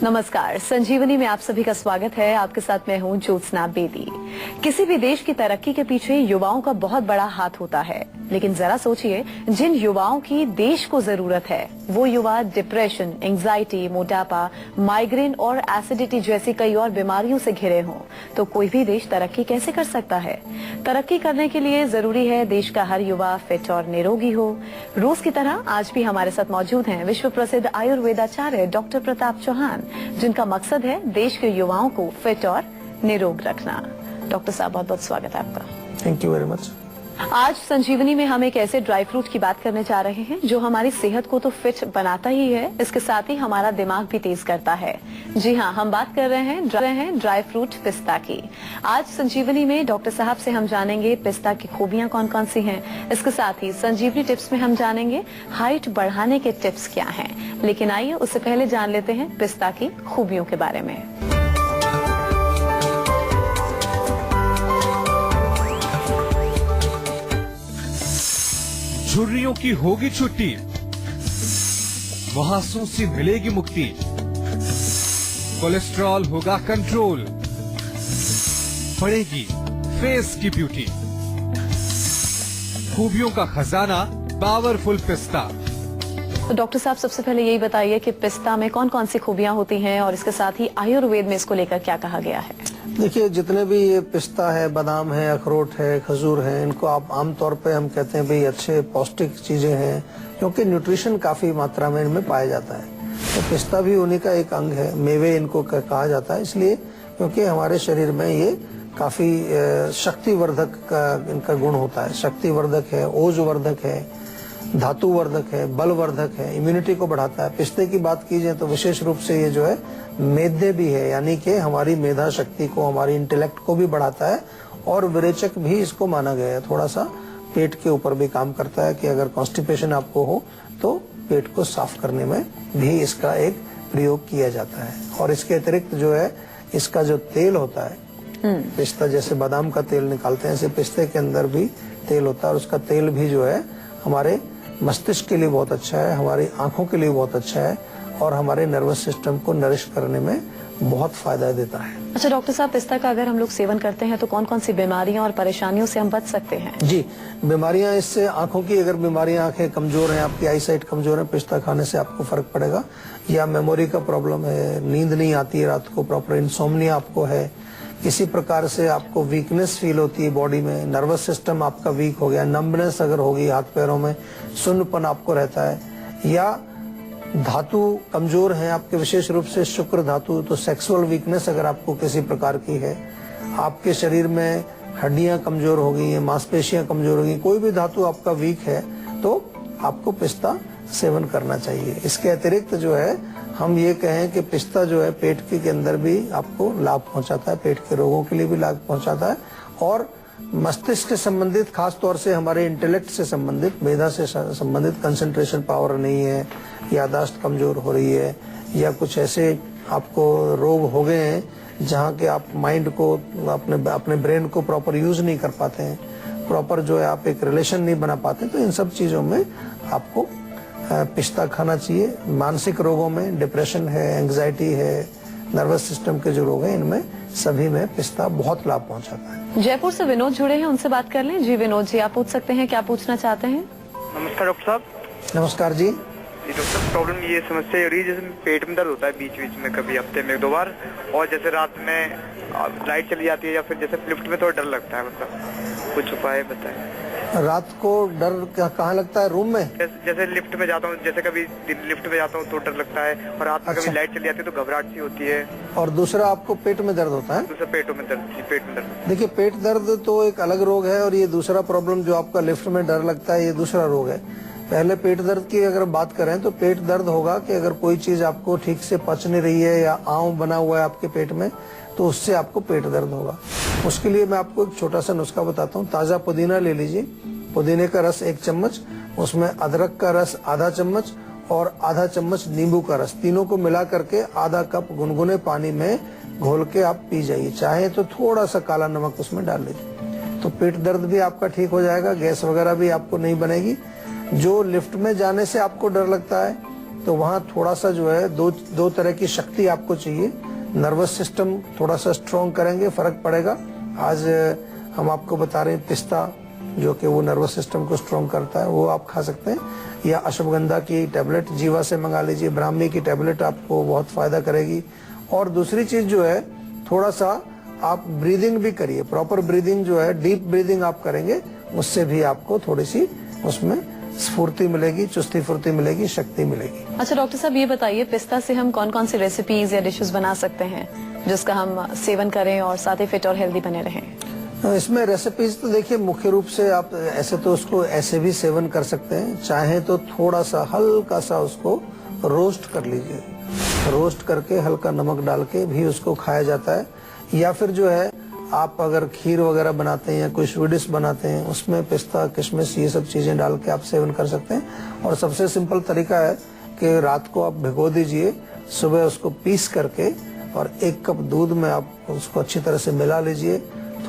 नमस्कार, संजीवनी में आप सभी का स्वागत है। आपके साथ मैं हूं ज्योत्सना बेदी। किसी भी देश की तरक्की के पीछे युवाओं का बहुत बड़ा हाथ होता है, लेकिन जरा सोचिए, जिन युवाओं की देश को जरूरत है वो युवा डिप्रेशन, एंजाइटी, मोटापा, माइग्रेन और एसिडिटी जैसी कई और बीमारियों से घिरे हों, तो कोई भी देश तरक्की कैसे कर सकता है? तरक्की करने के लिए जरूरी है देश का हर युवा फिट और निरोगी हो। रोज की तरह आज भी हमारे साथ मौजूद हैं विश्व प्रसिद्ध आयुर्वेदाचार्य डॉक्टर प्रताप चौहान, जिनका मकसद है देश के युवाओं को फिट और निरोग रखना। डॉक्टर साहब, बहुत बहुत स्वागत है आपका। Thank you very much. आज संजीवनी में हम एक ऐसे ड्राई फ्रूट की बात करने जा रहे हैं जो हमारी सेहत को तो फिट बनाता ही है, इसके साथ ही हमारा दिमाग भी तेज करता है। जी हाँ, हम बात कर रहे हैं ड्राई फ्रूट पिस्ता की। आज संजीवनी में डॉक्टर साहब से हम जानेंगे पिस्ता की खूबियां कौन कौन सी हैं। इसके साथ ही संजीवनी टिप्स में हम जानेंगे हाइट बढ़ाने के टिप्स क्या हैं। लेकिन आइए उससे पहले जान लेते हैं पिस्ता की खूबियों के बारे में। झुर्रियों की होगी छुट्टी, मुहासों से मिलेगी मुक्ति, कोलेस्ट्रॉल होगा कंट्रोल, बढ़ेगी फेस की ब्यूटी, खूबियों का खजाना पावरफुल पिस्ता। तो डॉक्टर साहब, सबसे पहले यही बताइए कि पिस्ता में कौन कौन सी खूबियां होती हैं और इसके साथ ही आयुर्वेद में इसको लेकर क्या कहा गया है? देखिए, जितने भी ये पिस्ता है, बादाम है, अखरोट है, खजूर है, इनको आप आमतौर पे हम कहते हैं भाई अच्छे पौष्टिक चीजें हैं, क्योंकि न्यूट्रिशन काफी मात्रा में इनमें पाया जाता है। तो पिस्ता भी उन्हीं का एक अंग है, मेवे इनको कहा जाता है, इसलिए क्योंकि हमारे शरीर में ये काफी शक्तिवर्धक का इनका गुण होता है। शक्तिवर्धक है, ओजवर्धक है, धातुवर्धक है, बलवर्धक है, इम्यूनिटी को बढ़ाता है। पिस्ते की बात की जाए तो विशेष रूप से ये जो है मेदे भी है, यानी कि हमारी मेधा शक्ति को, हमारी इंटेलेक्ट को भी बढ़ाता है और विरेचक भी इसको माना गया है। थोड़ा सा पेट के ऊपर भी काम करता है कि अगर कॉन्स्टिपेशन आपको हो तो पेट को साफ करने में भी इसका एक प्रयोग किया जाता है। और इसके अतिरिक्त जो है इसका जो तेल होता है, पिस्ता जैसे बादाम का तेल निकालते हैं, ऐसे पिस्ते के अंदर भी तेल होता है और उसका तेल भी जो है हमारे मस्तिष्क के लिए बहुत अच्छा है, हमारी आंखों के लिए बहुत अच्छा है और हमारे नर्वस सिस्टम को नरिश करने में बहुत फायदा देता है। अच्छा डॉक्टर साहब, पिस्ता का अगर हम लोग सेवन करते हैं तो कौन कौन सी बीमारियां और परेशानियों से हम बच सकते हैं? जी, बीमारियां इससे आंखों की, अगर बीमारियां, आंखें कमजोर हैं, आपकी आई साइट कमजोर है, पिस्ता खाने से आपको फर्क पड़ेगा। या मेमोरी का प्रॉब्लम है, नींद नहीं आती है रात को प्रॉपर, इंसोम्निया आपको है, किसी प्रकार से आपको वीकनेस फील होती है बॉडी में, नर्वस सिस्टम आपका वीक हो गया, नंबनेस अगर होगी हाथ पैरों में, सुन्नपन आपको रहता है, या धातु कमजोर है आपके, विशेष रूप से शुक्र धातु, तो सेक्सुअल वीकनेस अगर आपको किसी प्रकार की है, आपके शरीर में हड्डियां कमजोर हो गई हैं, मांसपेशियां कमजोर हो गई, कोई भी धातु आपका वीक है तो आपको पिस्ता सेवन करना चाहिए। इसके अतिरिक्त जो है हम ये कहें कि पिस्ता जो है पेट के अंदर भी आपको लाभ पहुंचाता है, पेट के रोगों के लिए भी लाभ पहुंचाता है और मस्तिष्क से संबंधित, खास तौर से हमारे इंटेलेक्ट से संबंधित, मेधा से संबंधित, कंसंट्रेशन पावर नहीं है, याददाश्त कमजोर हो रही है, या कुछ ऐसे आपको रोग हो गए हैं जहाँ के आप माइंड को, अपने ब्रेन को प्रॉपर यूज नहीं कर पाते हैं, प्रॉपर जो है आप एक रिलेशन नहीं बना पाते, तो इन सब चीजों में आपको पिस्ता खाना चाहिए। मानसिक रोगों में डिप्रेशन है, एंजाइटी है, नर्वस सिस्टम के जो रोग हैं, इनमें सभी में पिस्ता बहुत लाभ पहुंचाता है। जयपुर से विनोद जुड़े हैं, उनसे बात कर लें। जी विनोद जी, आप पूछ सकते हैं, क्या पूछना चाहते हैं? नमस्कार डॉक्टर साहब। नमस्कार जी। डॉक्टर साहब, प्रॉब्लम ये समस्या हो रही है, जैसे पेट में दर्द होता है बीच बीच में, कभी हफ्ते में 1-2 बार, और जैसे रात में लाइट चली जाती है या फिर जैसे लिफ्ट में थोड़ा डर लगता है, मतलब कुछ उपाय बताएं। रात को डर कहाँ लगता है? रूम में? जैसे लिफ्ट में जाता हूँ, जैसे कभी लिफ्ट में जाता हूँ तो डर लगता है, और रात में कभी लाइट चली जाती है तो घबराहट सी होती है। और दूसरा आपको पेट में दर्द होता है? दूसरा पेट में दर्द। देखिए, पेट दर्द तो एक अलग रोग है और ये दूसरा प्रॉब्लम जो आपका लिफ्ट में डर लगता है, ये दूसरा रोग है। पहले पेट दर्द की अगर बात करें तो पेट दर्द होगा कि अगर कोई चीज आपको ठीक से पच नहीं रही है या आंव बना हुआ है आपके पेट में, तो उससे आपको पेट दर्द होगा। उसके लिए मैं आपको एक छोटा सा नुस्खा बताता हूँ। ताजा पुदीना ले लीजिए, पुदीने का रस 1 चम्मच, उसमें अदरक का रस आधा चम्मच और आधा चम्मच नींबू का रस, तीनों को मिला करके आधा कप गुनगुने पानी में घोल के आप पी जाइए। चाहे तो थोड़ा सा काला नमक उसमें डाल लीजिए, तो पेट दर्द भी आपका ठीक हो जाएगा, गैस वगैरह भी आपको नहीं बनेगी। जो लिफ्ट में जाने से आपको डर लगता है तो वहाँ थोड़ा सा जो है दो तरह की शक्ति आपको चाहिए। नर्वस सिस्टम थोड़ा सा स्ट्रॉन्ग करेंगे, फर्क पड़ेगा। आज हम आपको बता रहे हैं पिस्ता, जो कि वो नर्वस सिस्टम को स्ट्रॉन्ग करता है, वो आप खा सकते हैं। या अश्वगंधा की टैबलेट जीवा से मंगा लीजिए, ब्राह्मी की टैबलेट आपको बहुत फायदा करेगी। और दूसरी चीज जो है, थोड़ा सा आप ब्रीदिंग भी करिए, प्रॉपर ब्रीदिंग जो है, डीप ब्रीदिंग आप करेंगे, उससे भी आपको थोड़ी सी उसमें स्फूर्ति मिलेगी, चुस्ती फुर्ती मिलेगी, शक्ति मिलेगी। अच्छा डॉक्टर साहब, ये बताइए पिस्ता से हम कौन कौन सी रेसिपीज या डिशेस बना सकते हैं जिसका हम सेवन करें और साथ ही फिट और हेल्दी बने रहें? इसमें रेसिपीज तो देखिए, मुख्य रूप से आप ऐसे तो उसको ऐसे भी सेवन कर सकते हैं, चाहे तो थोड़ा सा हल्का सा उसको रोस्ट कर लीजिए, रोस्ट करके हल्का नमक डाल के भी उसको खाया जाता है। या फिर जो है, आप अगर खीर वगैरह बनाते हैं या कोई स्वीट डिश बनाते हैं, उसमें पिस्ता, किशमिश, ये सब चीजें डाल के आप सेवन कर सकते हैं। और सबसे सिंपल तरीका है कि रात को आप भिगो दीजिए, सुबह उसको पीस करके और 1 कप दूध में आप उसको अच्छी तरह से मिला लीजिए।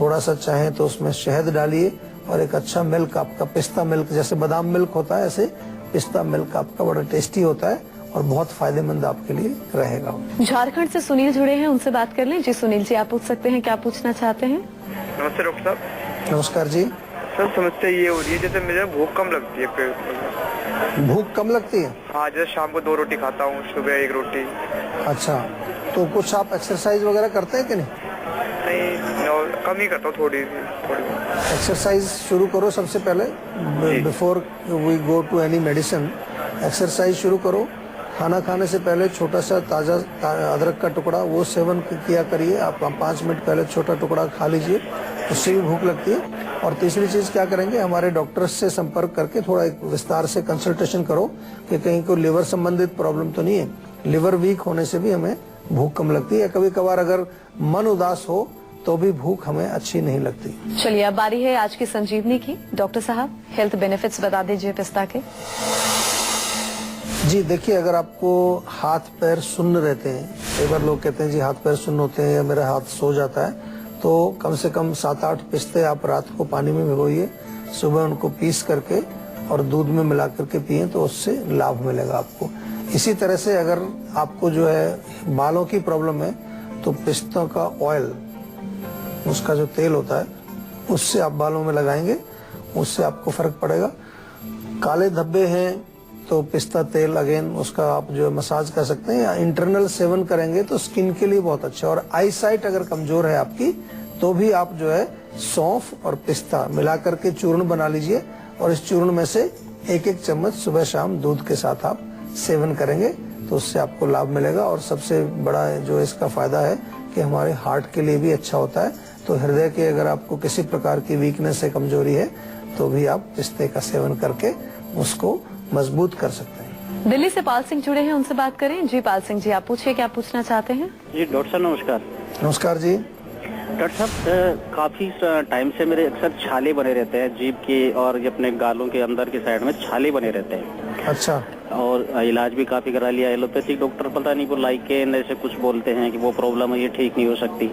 थोड़ा सा चाहे तो उसमें शहद डालिए और एक अच्छा मिल्क, आपका पिस्ता मिल्क, जैसे बादाम मिल्क होता है ऐसे पिस्ता मिल्क आपका बड़ा टेस्टी होता है और बहुत फायदेमंद आपके लिए रहेगा। झारखंड से सुनील जुड़े हैं, उनसे बात कर लें। जी सुनील जी, आप पूछ सकते हैं, क्या पूछना चाहते हैं? नमस्ते डॉक्टर साहब। नमस्कार जी। सर समस्या ये हो रही है, जैसे मुझे भूख कम लगती है पेट में। भूख कम लगती है? हाँ, जैसे शाम को 2 रोटी खाता हूँ, सुबह 1 रोटी। अच्छा, तो कुछ आप एक्सरसाइज वगैरह करते हैं कि नहीं? नहीं, कम ही करता हूँ, थोड़ी। एक्सरसाइज शुरू करो सबसे पहले, before we go to any medicine. Exercise शुरू करो। खाना खाने से पहले छोटा सा ताजा अदरक का टुकड़ा वो सेवन किया करिए। आप 5 मिनट पहले छोटा टुकड़ा खा लीजिए, उससे भी भूख लगती है। और तीसरी चीज क्या करेंगे, हमारे डॉक्टर से संपर्क करके थोड़ा एक विस्तार से कंसल्टेशन करो कि कहीं कोई लिवर संबंधित प्रॉब्लम तो नहीं है। लिवर वीक होने से भी हमें भूख कम लगती है। कभी कभार अगर मन उदास हो तो भी भूख हमें अच्छी नहीं लगती। चलिए, अब बारी है आज की संजीवनी की। डॉक्टर साहब, हेल्थ बेनिफिट्स बता दीजिए पिस्ता के। जी देखिए, अगर आपको हाथ पैर सुन्न रहते हैं, कई बार लोग कहते हैं जी हाथ पैर सुन्न होते हैं या मेरा हाथ सो जाता है, तो कम से कम 7-8 पिस्ते आप रात को पानी में भिगोइए, सुबह उनको पीस करके और दूध में मिला करके पिए, तो उससे लाभ मिलेगा आपको। इसी तरह से अगर आपको जो है बालों की प्रॉब्लम है, तो पिस्तों का ऑयल, उसका जो तेल होता है, उससे आप बालों में लगाएंगे, उससे आपको फर्क पड़ेगा। काले धब्बे हैं तो पिस्ता तेल अगेन उसका आप जो मसाज कर सकते हैं, या इंटरनल सेवन करेंगे तो स्किन के लिए बहुत अच्छा। और आई साइट अगर कमजोर है आपकी, तो भी आप जो है सौंफ और पिस्ता मिला करके चूर्ण बना लीजिए और इस चूर्ण में से 1-1 चम्मच सुबह शाम दूध के साथ आप सेवन करेंगे, तो उससे आपको लाभ मिलेगा। और सबसे बड़ा जो इसका फायदा है कि हमारे हार्ट के लिए भी अच्छा होता है। तो हृदय के अगर आपको किसी प्रकार की वीकनेस है, कमजोरी है, तो भी आप पिस्ते का सेवन करके उसको मजबूत कर सकते हैं। दिल्ली से पाल सिंह जुड़े हैं, उनसे बात करें। जी पाल सिंह जी, आप पूछिए, क्या पूछना चाहते हैं? जी डॉक्टर साहब नमस्कार। नमस्कार जी। डॉक्टर साहब, काफी टाइम से मेरे अक्सर छाले बने रहते हैं जीभ के और ये अपने गालों के अंदर की साइड में छाले बने रहते हैं। अच्छा। और इलाज भी काफी करा लिया, एलोपैथिक डॉक्टर पता नहीं वो लाइकेन ऐसे कुछ बोलते हैं कि वो प्रॉब्लम है, ये ठीक नहीं हो सकती।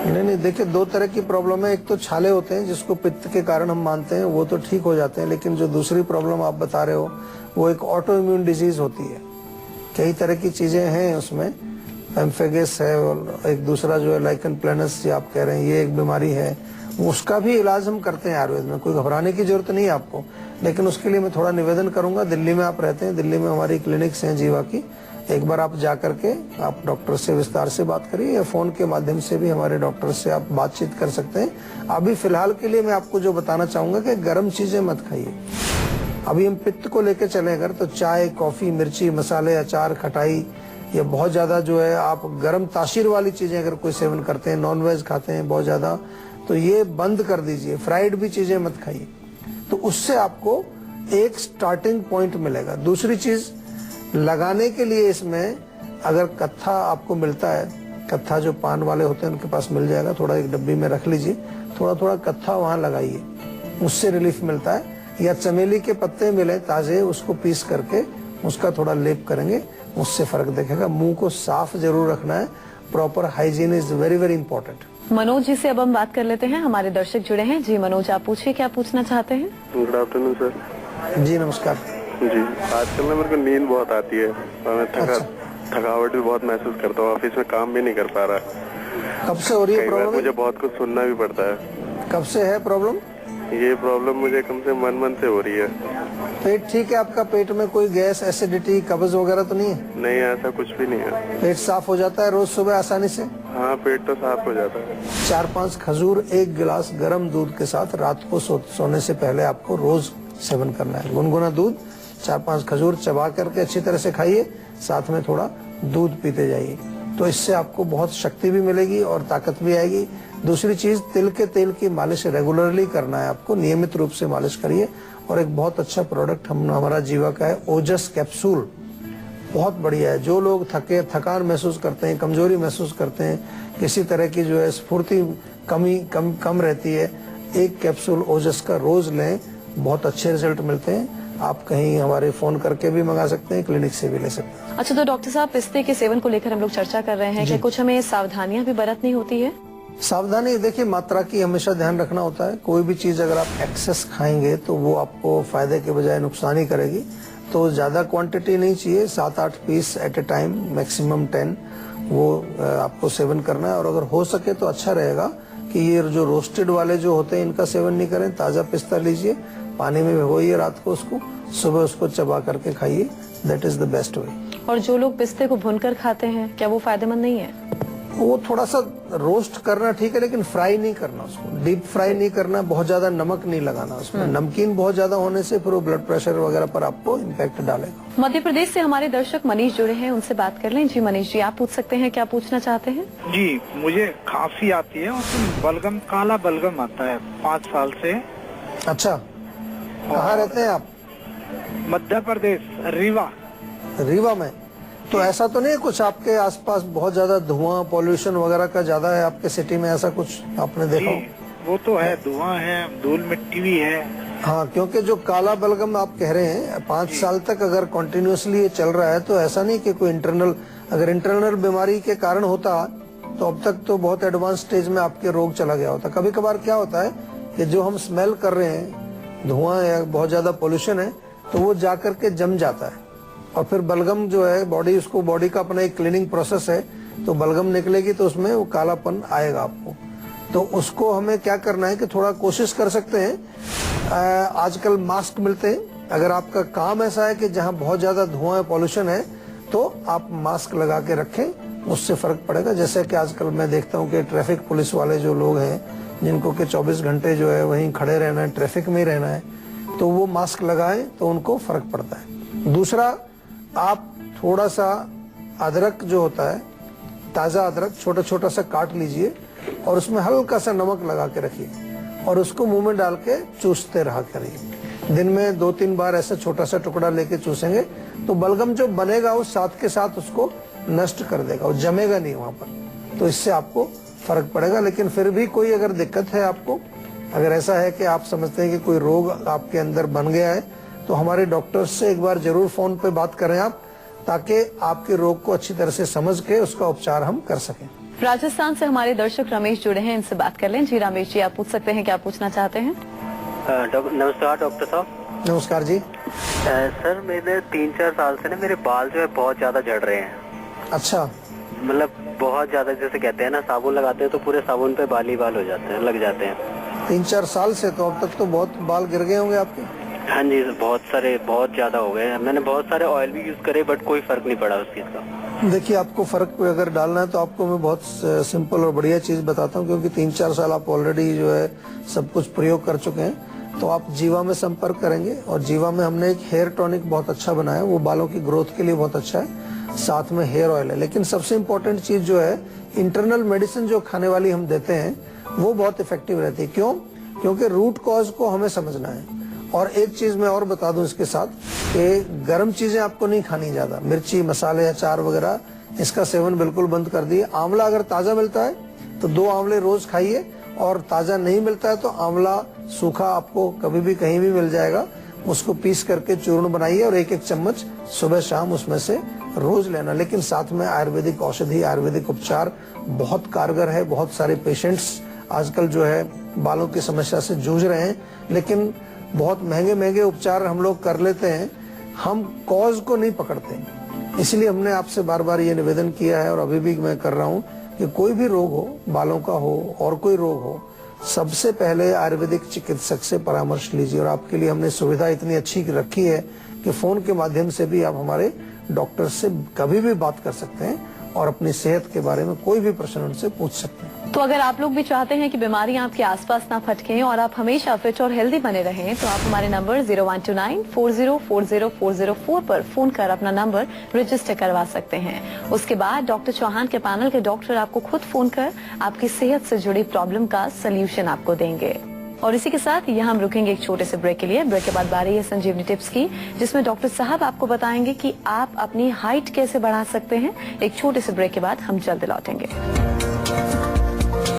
नहीं, देखिए 2 तरह की प्रॉब्लम है। एक तो छाले होते हैं जिसको पित्त के कारण हम मानते हैं, वो तो ठीक हो जाते हैं। लेकिन जो दूसरी प्रॉब्लम आप बता रहे हो, वो एक ऑटो इम्यून डिजीज होती है। कई तरह की चीजें हैं उसमें, एम्फेगस है और एक दूसरा जो है लाइकन प्लेनस जो आप कह रहे हैं, ये एक बीमारी है। उसका भी इलाज हम करते हैं आयुर्वेद में, कोई घबराने की जरूरत नहीं है आपको। लेकिन उसके लिए मैं थोड़ा निवेदन करूंगा, दिल्ली में आप रहते हैं, दिल्ली में हमारी क्लिनिक्स हैं जीवा की, एक बार आप जा करके आप डॉक्टर से विस्तार से बात करिए, या फोन के माध्यम से भी हमारे डॉक्टर से आप बातचीत कर सकते हैं। अभी फिलहाल के लिए मैं आपको जो बताना चाहूंगा कि गर्म चीजें मत खाइए। अभी हम पित्त को लेकर चले अगर, तो चाय, कॉफी, मिर्ची, मसाले, अचार, खटाई, ये बहुत ज्यादा जो है आप गर्म तासीर वाली चीजें अगर कोई सेवन करते हैं, नॉनवेज खाते हैं बहुत ज्यादा, तो ये बंद कर दीजिए। फ्राइड भी चीजें मत खाइए, तो उससे आपको एक स्टार्टिंग पॉइंट मिलेगा। दूसरी चीज लगाने के लिए इसमें अगर कत्था आपको मिलता है, कत्था जो पान वाले होते हैं उनके पास मिल जाएगा, थोड़ा एक डब्बी में रख लीजिए, थोड़ा थोड़ा कत्था वहां लगाइए, उससे रिलीफ मिलता है। या चमेली के पत्ते मिले ताजे, उसको पीस करके उसका थोड़ा लेप करेंगे, उससे फर्क दिखेगा। मुंह को साफ जरूर रखना है, proper hygiene is very very important. Manoj ji से अब हम बात कर लेते हैं, हमारे दर्शक जुड़े हैं। जी मनोज, आप पूछिए, क्या पूछना चाहते हैं? Good afternoon sir. जी नमस्कार। जी, आजकल ना मेरे को नींद बहुत आती है और मैं थकावट भी बहुत महसूस करता हूँ। ऑफिस में काम भी नहीं कर पा रहा। कब से हो रही है कई बार प्रॉब्लम? मुझे बहुत कुछ सुनना भी पड़ता है। कब से है प्रॉब्लम? ये प्रॉब्लम मुझे कम से मन से हो रही है। पेट ठीक है आपका? पेट में कोई गैस, एसिडिटी, कब्ज वगैरह तो नहीं है? नहीं, ऐसा कुछ भी नहीं है। पेट साफ हो जाता है रोज सुबह आसानी से? हाँ, पेट तो साफ हो जाता है। 4-5 खजूर 1 गिलास गर्म दूध के साथ रात को सोने से पहले आपको रोज सेवन करना है। गुनगुना दूध, 4-5 खजूर चबा करके अच्छी तरह से खाइए, साथ में थोड़ा दूध पीते जाइए। तो इससे आपको बहुत शक्ति भी मिलेगी और ताकत भी आएगी। दूसरी चीज, तिल के तेल की मालिश रेगुलरली करना है आपको, नियमित रूप से मालिश करिए। और एक बहुत अच्छा प्रोडक्ट हमारा जीवा का है ओजस कैप्सूल, बहुत बढ़िया है। जो लोग थकान महसूस करते हैं, कमजोरी महसूस करते हैं, किसी तरह की जो है स्फूर्ति कम रहती है, एक कैप्सूल ओजस का रोज लें, बहुत अच्छे रिजल्ट मिलते हैं। आप कहीं हमारे फोन करके भी मंगा सकते हैं, क्लिनिक से भी ले सकते हैं। अच्छा, तो डॉक्टर साहब, पिस्ते के सेवन को लेकर हम लोग चर्चा कर रहे हैं कि कुछ हमें सावधानियां भी बरतनी होती है? सावधानी देखिए, मात्रा की हमेशा ध्यान रखना होता है। कोई भी चीज अगर आप एक्सेस खाएंगे तो वो आपको फायदे के बजाय नुकसान ही करेगी। तो ज्यादा क्वांटिटी नहीं चाहिए, 7-8 piece at a time, maximum 10 वो आपको सेवन करना है। और अगर हो सके तो अच्छा रहेगा कि ये जो रोस्टेड वाले जो होते हैं इनका सेवन नहीं करें। ताजा पिस्ता लीजिए, पानी में भिगोइए रात को उसको, सुबह उसको चबा करके खाइए। That is the best way. और जो लोग पिस्ते को भूनकर खाते हैं, क्या वो फायदेमंद नहीं है? वो थोड़ा सा रोस्ट करना ठीक है, लेकिन फ्राई नहीं करना उसको, डीप फ्राई नहीं करना, बहुत ज्यादा नमक नहीं लगाना उसमें। नमकीन बहुत ज्यादा होने से फिर वो ब्लड प्रेशर वगैरह पर आपको इम्पैक्ट डालेगा। मध्य प्रदेश से हमारे दर्शक मनीष जुड़े हैं, उनसे बात कर लें। जी मनीष जी, आप पूछ सकते हैं, क्या पूछना चाहते हैं? जी, मुझे खांसी आती है, उसमें बलगम, काला बलगम आता है 5 साल से। अच्छा, कहाँ रहते हैं आप? मध्य प्रदेश, रीवा। रीवा में? तो ऐसा तो नहीं कुछ आपके आसपास बहुत ज्यादा धुआं, पॉल्यूशन वगैरह का ज्यादा है आपके सिटी में? ऐसा कुछ आपने देखा? वो तो है, धुआं है, धूल मिट्टी भी है। हाँ, क्योंकि जो काला बलगम आप कह रहे हैं 5 साल तक अगर कंटिन्यूअसली ये चल रहा है तो ऐसा नहीं कि कोई अगर इंटरनल बीमारी के कारण होता तो अब तक तो बहुत एडवांस स्टेज में आपके रोग चला गया होता। कभी कभार क्या होता है कि जो हम स्मेल कर रहे हैं, धुआं या बहुत ज्यादा पोल्यूशन है, तो वो जाकर के जम जाता है और फिर बलगम जो है बॉडी का अपना एक क्लीनिंग प्रोसेस है, तो बलगम निकलेगी तो उसमें वो कालापन आएगा आपको। तो उसको हमें क्या करना है कि थोड़ा कोशिश कर सकते हैं। आजकल मास्क मिलते हैं, अगर आपका काम ऐसा है कि जहाँ बहुत ज्यादा धुआं है, पॉल्यूशन है, तो आप मास्क लगा के रखें, उससे फर्क पड़ेगा। जैसे कि आजकल मैं देखता हूँ कि ट्रैफिक पुलिस वाले जो लोग हैं, जिनको कि 24 घंटे जो है वहीं खड़े रहना है, ट्रैफिक में ही रहना है, तो वो मास्क लगाएं तो उनको फर्क पड़ता है। दूसरा, आप थोड़ा सा अदरक जो होता है, ताजा अदरक छोटा छोटा सा काट लीजिए और उसमें हल्का सा नमक लगा के रखिए और उसको मुंह में डाल के चूसते रहा करिए। दिन में 2-3 बार ऐसा छोटा सा टुकड़ा लेके चूसेंगे तो बलगम जो बनेगा वो साथ के साथ उसको नष्ट कर देगा, वो जमेगा नहीं वहां पर। तो इससे आपको फर्क पड़ेगा। लेकिन फिर भी कोई अगर दिक्कत है आपको, अगर ऐसा है कि आप समझते हैं कि कोई रोग आपके अंदर बन गया है, तो हमारे डॉक्टर से एक बार जरूर फोन पे बात करें आप, ताकि आपके रोग को अच्छी तरह से समझ के उसका उपचार हम कर सकें। राजस्थान से हमारे दर्शक रमेश जुड़े हैं, इनसे बात कर लें। जी रमेश जी, आप पूछ सकते हैं, क्या पूछना चाहते हैं? नमस्कार डॉक्टर साहब। नमस्कार जी। सर, मैंने 3-4 साल से ना मेरे बाल जो है बहुत ज्यादा झड़ रहे हैं। अच्छा, मतलब बहुत ज्यादा, जैसे कहते हैं ना, साबुन लगाते हैं तो पूरे साबुन पे बाल ही बाल हो जाते हैं, लग जाते हैं। 3-4 साल से? तो अब तक तो बहुत बाल गिर गए होंगे आपके। हाँ जी, बहुत सारे, बहुत ज्यादा हो गए। मैंने बहुत सारे ऑयल भी यूज करे बट कोई फर्क नहीं पड़ा उस चीज का। देखिए, आपको फर्क अगर डालना है तो आपको मैं बहुत सिंपल और बढ़िया चीज बताता हूँ, क्योंकि 3-4 साल आप ऑलरेडी जो है सब कुछ प्रयोग कर चुके हैं। तो आप जीवा में संपर्क करेंगे और जीवा में हमने एक हेयर टॉनिक बहुत अच्छा बनाया है, वो बालों की ग्रोथ के लिए बहुत अच्छा है, साथ में हेयर ऑयल है। लेकिन सबसे इम्पोर्टेंट चीज जो है, इंटरनल मेडिसिन जो खाने वाली हम देते हैं वो बहुत इफेक्टिव रहती है। क्यों? क्योंकि रूट कॉज को हमें समझना है। और एक चीज मैं और बता दूं इसके साथ कि गर्म चीजें आपको नहीं खानी ज्यादा, मिर्ची, मसाले, अचार वगैरह, इसका सेवन बिल्कुल बंद कर दिए। आंवला अगर ताजा मिलता है तो 2 आंवले रोज खाइए, और ताजा नहीं मिलता है तो आंवला सूखा आपको कभी भी कहीं भी मिल जाएगा, उसको पीस करके चूर्ण बनाइए और 1-1 चम्मच सुबह शाम उसमें से रोज लेना। लेकिन साथ में आयुर्वेदिक औषधि, आयुर्वेदिक उपचार बहुत कारगर है। बहुत सारे पेशेंट्स आजकल जो है बालों की समस्या से जूझ रहे हैं, लेकिन बहुत महंगे उपचार हम लोग कर लेते हैं, हम कॉज को नहीं पकड़ते। इसलिए हमने आपसे बार बार ये निवेदन किया है और अभी भी मैं कर रहा हूँ कि कोई भी रोग हो, बालों का हो और कोई रोग हो, सबसे पहले आयुर्वेदिक चिकित्सक से परामर्श लीजिए। और आपके लिए हमने सुविधा इतनी अच्छी रखी है कि फोन के माध्यम से भी आप हमारे डॉक्टर से कभी भी बात कर सकते हैं और अपनी सेहत के बारे में कोई भी प्रश्न उनसे पूछ सकते हैं। तो अगर आप लोग भी चाहते हैं कि बीमारियां आपके आसपास ना फटकें और आप हमेशा फिट और हेल्दी बने रहें, तो आप हमारे नंबर 0129404040 पर फोन कर अपना नंबर रजिस्टर करवा सकते हैं। उसके बाद डॉक्टर चौहान के पैनल के डॉक्टर आपको खुद फोन कर आपकी सेहत से जुड़ी प्रॉब्लम का सोल्यूशन आपको देंगे। और इसी के साथ यहाँ हम रुकेंगे एक छोटे से ब्रेक के लिए। ब्रेक के बाद बारी है संजीवनी टिप्स की, जिसमें डॉक्टर साहब आपको बताएंगे कि आप अपनी हाइट कैसे बढ़ा सकते हैं। एक छोटे से ब्रेक के बाद हम जल्द लौटेंगे।